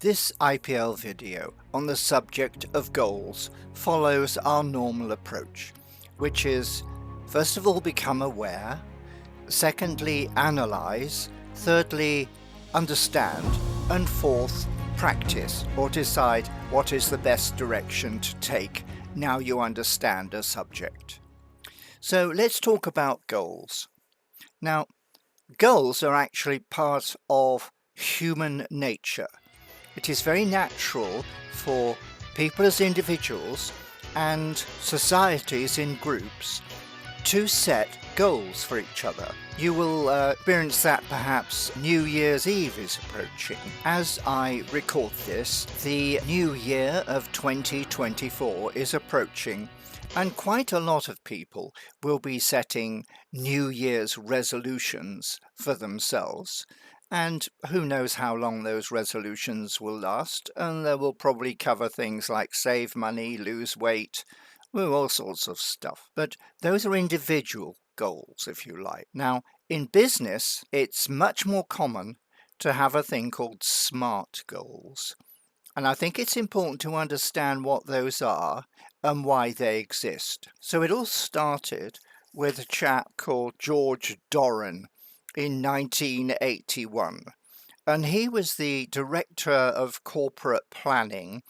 This IPL video on the subject of goals follows our normal approach, which is first of all become aware, secondly analyze, thirdly understand, and fourth practice or decide what is the best direction to take now you understand a subject. So let's talk about goals. Now, goals are actually part of human nature. It is very natural for people as individuals and societies in groups to set goals for each other. You will experience that perhaps New Year's Eve is approaching. As I record this, the new year of 2024 is approaching, and quite a lot of people will be setting New Year's resolutions for themselves. And who knows how long those resolutions will last, and they will probably cover things like save money, lose weight, all sorts of stuff. But those are individual goals, if you like. Now, in business, it's much more common to have a thing called SMART goals. And I think it's important to understand what those are and why they exist. So it all started with a chap called George Doran in 1981, and he was the director of corporate planning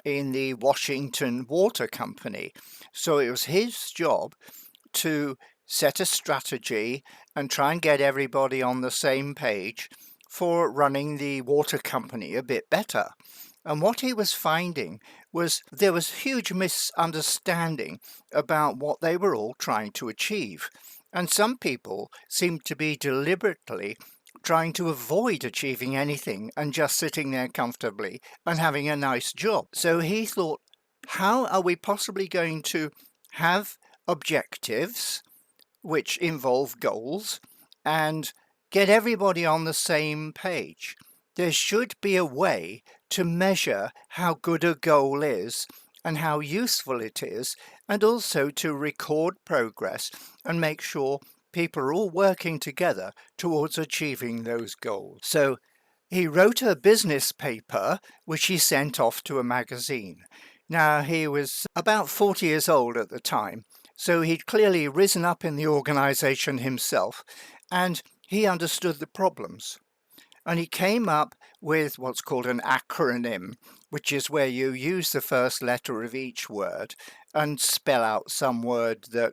in the Washington Water Company. So it was his job to set a strategy and try and get everybody on the same page for running the water company a bit better. And what he was finding was there was huge misunderstanding about what they were all trying to achieve. And some people seemed to be deliberately trying to avoid achieving anything and just sitting there comfortably and having a nice job. So he thought, how are we possibly going to have objectives which involve goals and get everybody on the same page? There should be a way to measure how good a goal is and how useful it is, and also to record progress and make sure people are all working together towards achieving those goals. So he wrote a business paper which he sent off to a magazine. Now, he was about 40 years old at the time, so he'd clearly risen up in the organization himself, and he understood the problems. And he came up with what's called an acronym, which is where you use the first letter of each word and spell out some word that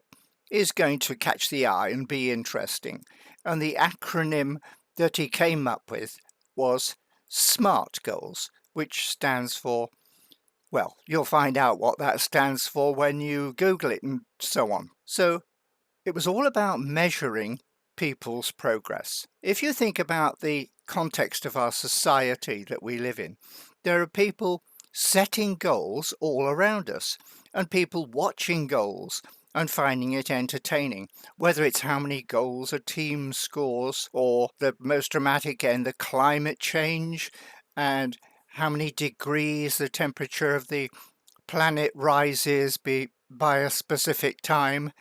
is going to catch the eye and be interesting. And the acronym that he came up with was SMART goals, which stands for, well, you'll find out what that stands for when you Google it and so on. So it was all about measuring people's progress. If you think about the context of our society that we live in, there are people setting goals all around us and people watching goals and finding it entertaining, whether it's how many goals a team scores or the most dramatic end, the climate change and how many degrees the temperature of the planet rises by a specific time.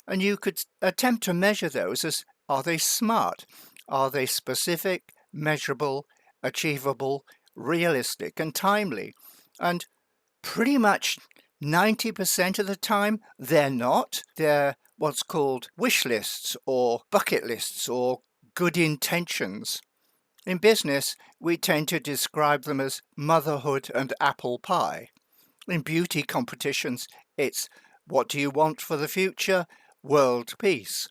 And you could attempt to measure those as, are they smart? Are they specific, measurable, achievable, realistic, and timely? And pretty much 90% of the time, they're not. They're what's called wish lists or bucket lists or good intentions. In business, we tend to describe them as motherhood and apple pie. In beauty competitions, it's what do you want for the future? World peace.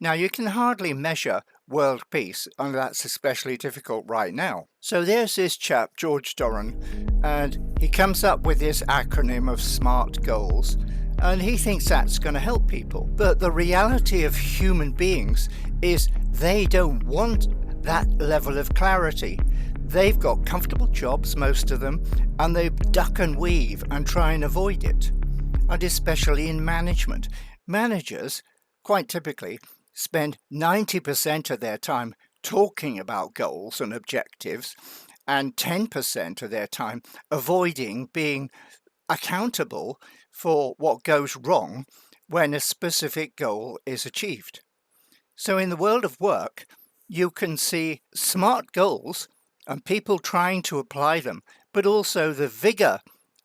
Now, you can hardly measure world peace, and that's especially difficult right now. So there's this chap, George Doran, and he comes up with this acronym of SMART goals, and he thinks that's going to help people. But the reality of human beings is they don't want that level of clarity. They've got comfortable jobs, most of them, and they duck and weave and try and avoid it. And especially in management. Managers, quite typically, spend 90% of their time talking about goals and objectives and 10% of their time avoiding being accountable for what goes wrong when a specific goal is achieved. So in the world of work, you can see SMART goals and people trying to apply them, but also the vigour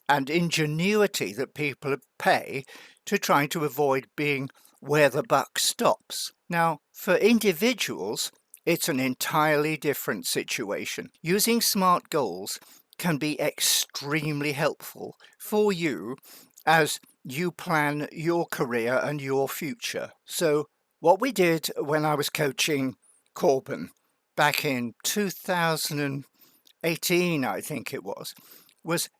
and ingenuity that people pay to try to avoid being where the buck stops. Now, for individuals, it's an entirely different situation. Using SMART goals can be extremely helpful for you as you plan your career and your future. So what we did when I was coaching Corben back in 2018, I think it was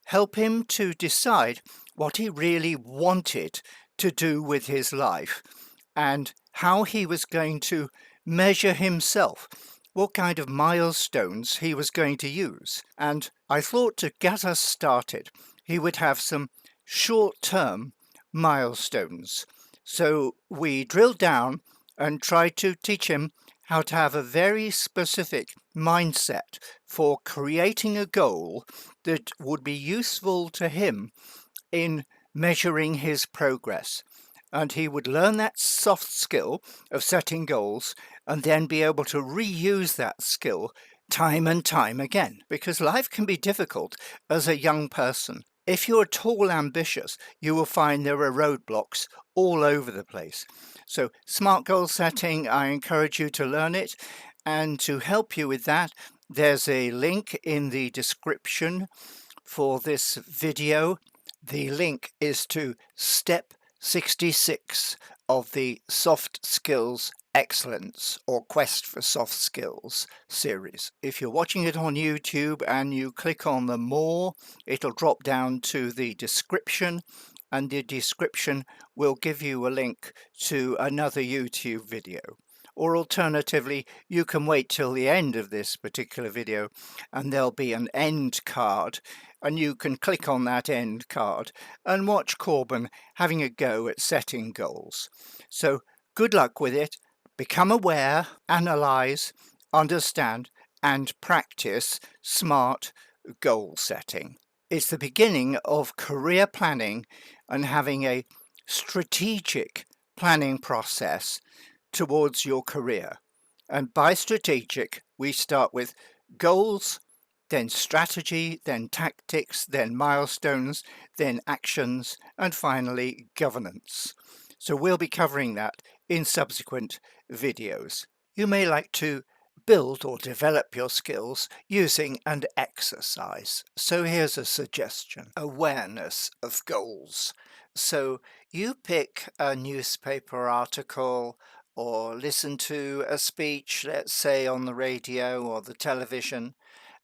help him to decide what he really wanted to do with his life and how he was going to measure himself, what kind of milestones he was going to use. And I thought to get us started, he would have some short-term milestones. So we drilled down and tried to teach him how to have a very specific mindset for creating a goal that would be useful to him in measuring his progress. And he would learn that soft skill of setting goals and then be able to reuse that skill time and time again, because life can be difficult as a young person. If you're at all ambitious, you will find there are roadblocks all over the place. So SMART goal setting, I encourage you to learn it. And to help you with that, there's a link in the description for this video. The link is to step 66 of the Soft Skills Excellence or Quest for Soft Skills series. If you're watching it on YouTube and you click on the more, it'll drop down to the description, and the description will give you a link to another YouTube video. Or alternatively, you can wait till the end of this particular video and there'll be an end card, and you can click on that end card and watch Corben having a go at setting goals. So good luck with it. Become aware, analyze, understand, and practice SMART goal setting. It's the beginning of career planning and having a strategic planning process towards your career. And by strategic, we start with goals, then strategy, then tactics, then milestones, then actions, and finally governance. So we'll be covering that in subsequent videos. You may like to build or develop your skills using an exercise. So here's a suggestion: awareness of goals. So you pick a newspaper article or listen to a speech, let's say on the radio or the television,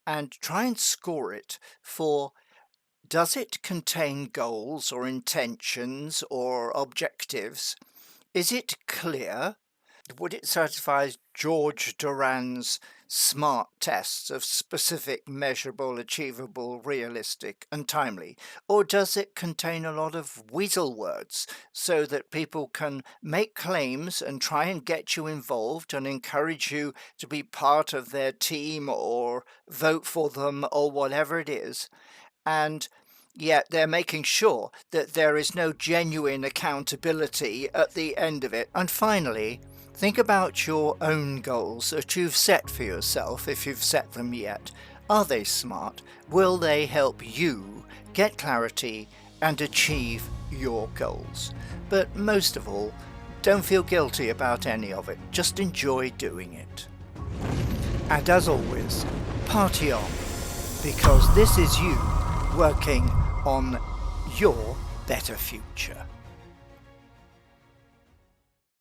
and try and score it for, does it contain goals or intentions or objectives? Is it clear? Would it satisfy George Duran's SMART tests of specific, measurable, achievable, realistic, and timely? Or does it contain a lot of weasel words so that people can make claims and try and get you involved and encourage you to be part of their team or vote for them or whatever it is? And yet they're making sure that there is no genuine accountability at the end of it. And finally, think about your own goals that you've set for yourself, if you've set them yet. Are they SMART? Will they help you get clarity and achieve your goals? But most of all, don't feel guilty about any of it. Just enjoy doing it. And as always, party on, because this is you working on your better future.